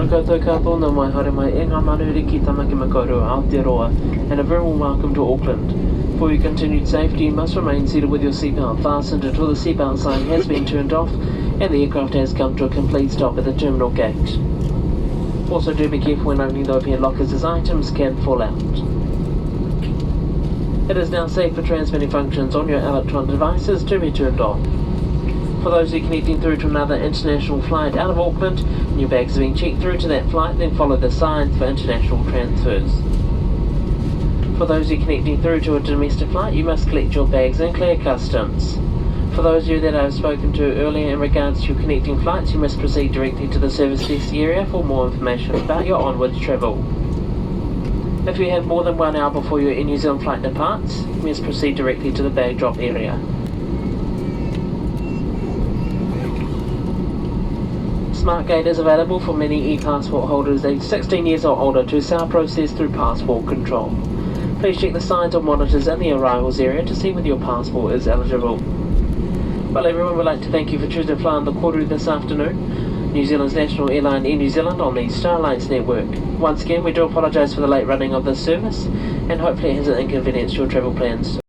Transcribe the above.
koutou katoa mai haere mai e ngā manuhiri ki tamaki makaurua Aotearoa, and a very warm welcome to Auckland. For your continued safety, you must remain seated with your seatbelt fastened until the seatbelt sign has been turned off and the aircraft has come to a complete stop at the terminal gate. Also do be careful when opening the overhead lockers as items can fall out. It is now safe for transmitting functions on your electronic devices to be turned off. For those who are connecting through to another international flight out of Auckland, your bags are being checked through to that flight, then follow the signs for international transfers. For those who are connecting through to a domestic flight, you must collect your bags and clear customs. For those of you that I have spoken to earlier in regards to your connecting flights, you must proceed directly to the service desk area for more information about your onwards travel. If you have more than 1 hour before your Air New Zealand flight departs, you must proceed directly to the bag drop area. SmartGate is available for many e-passport holders aged 16 years or older to self-process through passport control. Please check the signs or monitors in the arrivals area to see whether your passport is eligible. Well everyone, we'd like to thank you for choosing to fly on the Koru this afternoon, New Zealand's national airline Air New Zealand on the Starlights network. Once again, we do apologise for the late running of this service and hopefully it hasn't inconvenienced your travel plans.